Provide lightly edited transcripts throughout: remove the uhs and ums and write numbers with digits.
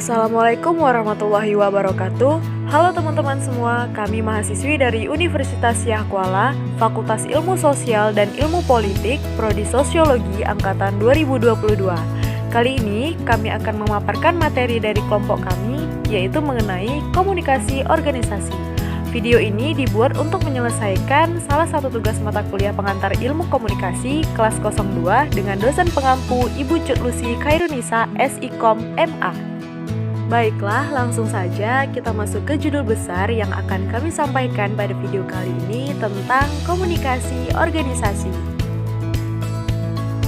Assalamualaikum warahmatullahi wabarakatuh. Halo teman-teman semua, kami mahasiswi dari Universitas Yahkuala, Fakultas Ilmu Sosial dan Ilmu Politik, Prodi Sosiologi Angkatan 2022. Kali ini kami akan memaparkan materi dari kelompok kami, yaitu mengenai komunikasi organisasi. Video ini dibuat untuk menyelesaikan salah satu tugas mata kuliah pengantar ilmu komunikasi kelas 02 dengan dosen pengampu Ibu Cutlusi Khairunisa SIKOM MA. Baiklah, langsung saja kita masuk ke judul besar yang akan kami sampaikan pada video kali ini tentang komunikasi organisasi.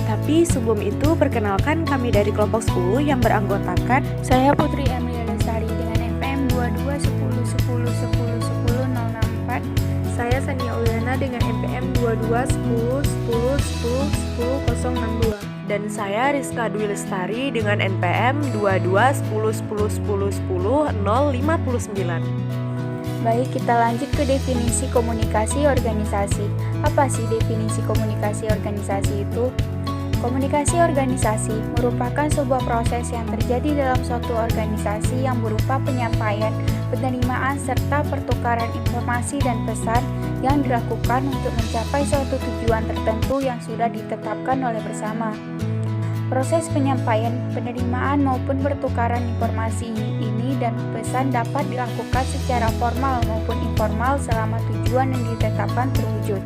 Tapi sebelum itu, perkenalkan kami dari kelompok 10 yang beranggotakan saya Putri Emilia Lestari dengan NPM 221010101064. Saya Sania Uliana dengan NPM 221010101062. Dan saya Rizka Dwi Lestari dengan NPM 221010101059. Baik, kita lanjut ke definisi komunikasi organisasi. Apa sih definisi komunikasi organisasi itu? Komunikasi organisasi merupakan sebuah proses yang terjadi dalam suatu organisasi yang berupa penyampaian, penerimaan, serta pertukaran informasi dan pesan yang dilakukan untuk mencapai suatu tujuan tertentu yang sudah ditetapkan oleh bersama. Proses penyampaian, penerimaan maupun pertukaran informasi ini dan pesan dapat dilakukan secara formal maupun informal selama tujuan yang ditetapkan terwujud.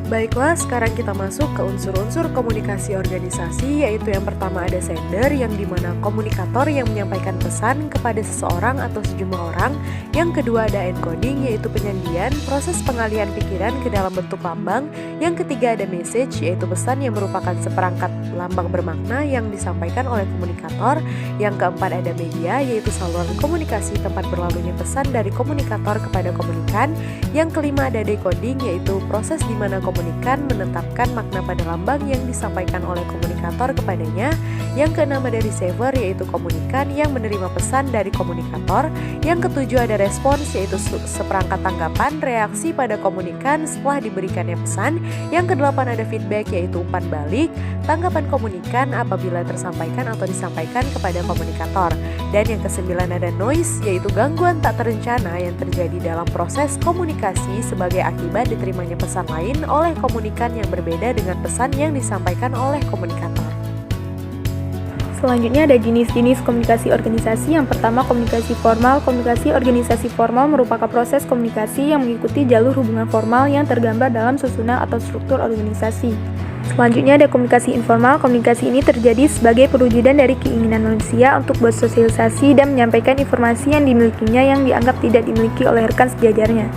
Baiklah, sekarang kita masuk ke unsur-unsur komunikasi organisasi, yaitu yang pertama ada sender, yang dimana komunikator yang menyampaikan pesan kepada seseorang atau sejumlah orang. Yang kedua ada encoding, yaitu penyandian, proses pengalihan pikiran ke dalam bentuk lambang. Yang ketiga ada message, yaitu pesan yang merupakan seperangkat lambang bermakna yang disampaikan oleh komunikator. Yang keempat ada media, yaitu saluran komunikasi tempat berlalunya pesan dari komunikator kepada komunikan. Yang kelima ada decoding, yaitu proses di mana komunikan menetapkan makna pada lambang yang disampaikan oleh komunikator kepadanya. Yang keenam ada receiver, yaitu komunikan yang menerima pesan dari komunikator. Yang ketujuh ada respons, yaitu seperangkat tanggapan reaksi pada komunikan setelah diberikannya pesan. Yang kedelapan ada feedback, yaitu umpan balik tanggapan komunikan apabila tersampaikan atau disampaikan kepada komunikator. Dan yang kesembilan ada noise, yaitu gangguan tak terencana yang terjadi dalam proses komunikasi sebagai akibat diterimanya pesan lain oleh komunikan yang berbeda dengan pesan yang disampaikan oleh komunikator. Selanjutnya ada jenis-jenis komunikasi organisasi. Yang pertama, komunikasi formal. Komunikasi organisasi formal merupakan proses komunikasi yang mengikuti jalur hubungan formal yang tergambar dalam susunan atau struktur organisasi. Selanjutnya ada komunikasi informal. Komunikasi ini terjadi sebagai perwujudan dari keinginan manusia untuk bersosialisasi dan menyampaikan informasi yang dimilikinya yang dianggap tidak dimiliki oleh rekan sejajarnya.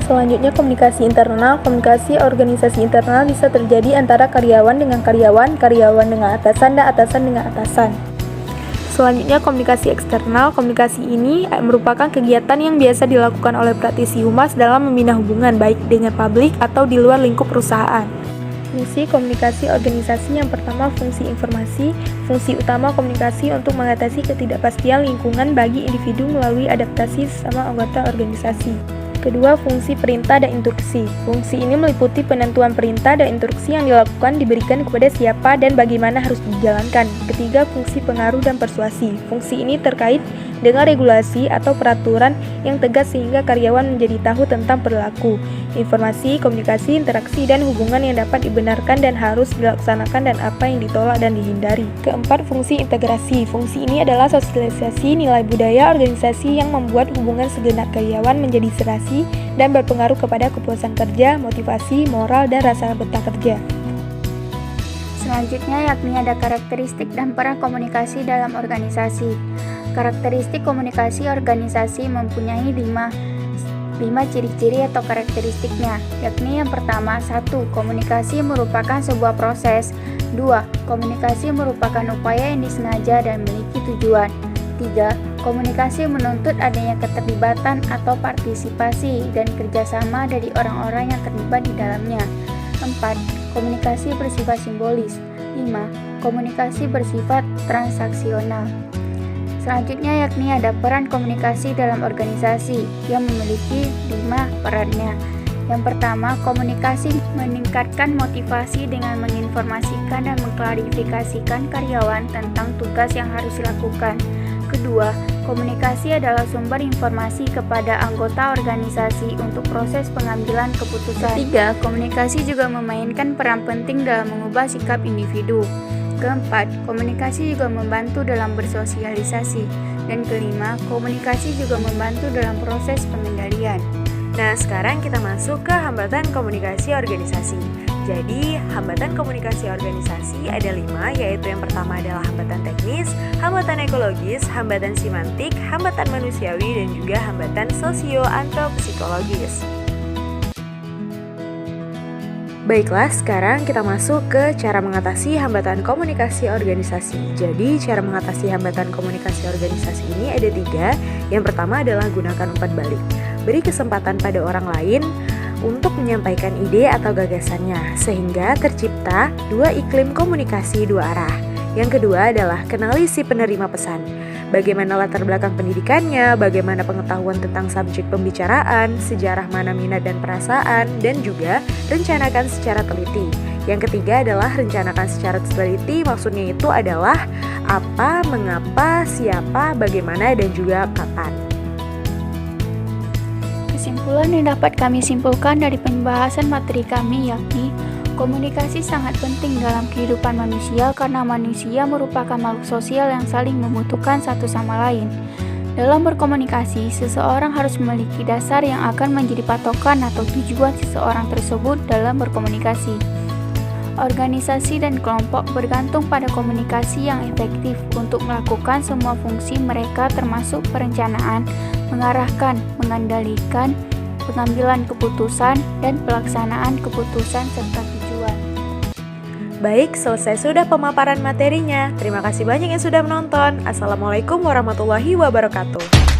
Selanjutnya komunikasi internal. Komunikasi organisasi internal bisa terjadi antara karyawan dengan karyawan, karyawan dengan atasan, dan atasan dengan atasan. Selanjutnya komunikasi eksternal. Komunikasi ini merupakan kegiatan yang biasa dilakukan oleh praktisi humas dalam membina hubungan baik dengan publik atau di luar lingkup perusahaan. Fungsi komunikasi organisasi. Yang pertama, fungsi informasi. Fungsi utama komunikasi untuk mengatasi ketidakpastian lingkungan bagi individu melalui adaptasi sesama anggota organisasi. Kedua, fungsi perintah dan instruksi. Fungsi ini meliputi penentuan perintah dan instruksi yang dilakukan diberikan kepada siapa dan bagaimana harus dijalankan. Ketiga, fungsi pengaruh dan persuasi. Fungsi ini terkait dengan regulasi atau peraturan yang tegas sehingga karyawan menjadi tahu tentang perilaku, informasi, komunikasi, interaksi, dan hubungan yang dapat dibenarkan dan harus dilaksanakan dan apa yang ditolak dan dihindari. Keempat, fungsi integrasi. Fungsi ini adalah sosialisasi nilai budaya organisasi yang membuat hubungan segenap karyawan menjadi serasi dan berpengaruh kepada kepuasan kerja, motivasi, moral, dan rasa betah kerja. Selanjutnya yakni ada karakteristik dan peran komunikasi dalam organisasi. Karakteristik komunikasi organisasi mempunyai 5 ciri-ciri atau karakteristiknya, yakni yang pertama, 1. Komunikasi merupakan sebuah proses. 2. Komunikasi merupakan upaya yang disengaja dan memiliki tujuan. 3. Komunikasi menuntut adanya keterlibatan atau partisipasi dan kerjasama dari orang-orang yang terlibat di dalamnya. 4. Komunikasi bersifat simbolis. 5. Komunikasi bersifat transaksional. Selanjutnya yakni ada peran komunikasi dalam organisasi yang memiliki 5 perannya. Yang pertama, komunikasi meningkatkan motivasi dengan menginformasikan dan mengklarifikasikan karyawan tentang tugas yang harus dilakukan. Kedua, kedua, komunikasi adalah sumber informasi kepada anggota organisasi untuk proses pengambilan keputusan. Ketiga, komunikasi juga memainkan peran penting dalam mengubah sikap individu. Keempat, komunikasi juga membantu dalam bersosialisasi. Dan kelima, komunikasi juga membantu dalam proses pengendalian. Nah, sekarang kita masuk ke hambatan komunikasi organisasi. Jadi, hambatan komunikasi organisasi ada 5, yaitu yang pertama adalah hambatan teknis, hambatan ekologis, hambatan simantik, hambatan manusiawi, dan juga hambatan sosio-antropsikologis. Baiklah, sekarang kita masuk ke cara mengatasi hambatan komunikasi organisasi. Jadi, cara mengatasi hambatan komunikasi organisasi ini ada 3. Yang pertama adalah gunakan umpan balik. Beri kesempatan pada orang lain untuk menyampaikan ide atau gagasannya, sehingga tercipta 2 iklim komunikasi 2 arah. Yang kedua adalah kenali si penerima pesan. Bagaimana latar belakang pendidikannya, bagaimana pengetahuan tentang subjek pembicaraan, sejarah mana minat dan perasaan, dan juga rencanakan secara teliti. Yang ketiga adalah rencanakan secara teliti, maksudnya itu adalah apa, mengapa, siapa, bagaimana, dan juga kapan. Kesimpulan yang dapat kami simpulkan dari pembahasan materi kami yakni komunikasi sangat penting dalam kehidupan manusia karena manusia merupakan makhluk sosial yang saling membutuhkan satu sama lain. Dalam berkomunikasi, seseorang harus memiliki dasar yang akan menjadi patokan atau tujuan seseorang tersebut dalam berkomunikasi. Organisasi dan kelompok bergantung pada komunikasi yang efektif untuk melakukan semua fungsi mereka termasuk perencanaan, mengarahkan, mengendalikan, pengambilan keputusan, dan pelaksanaan keputusan serta tujuan. Baik, selesai sudah pemaparan materinya. Terima kasih banyak yang sudah menonton. Assalamualaikum warahmatullahi wabarakatuh.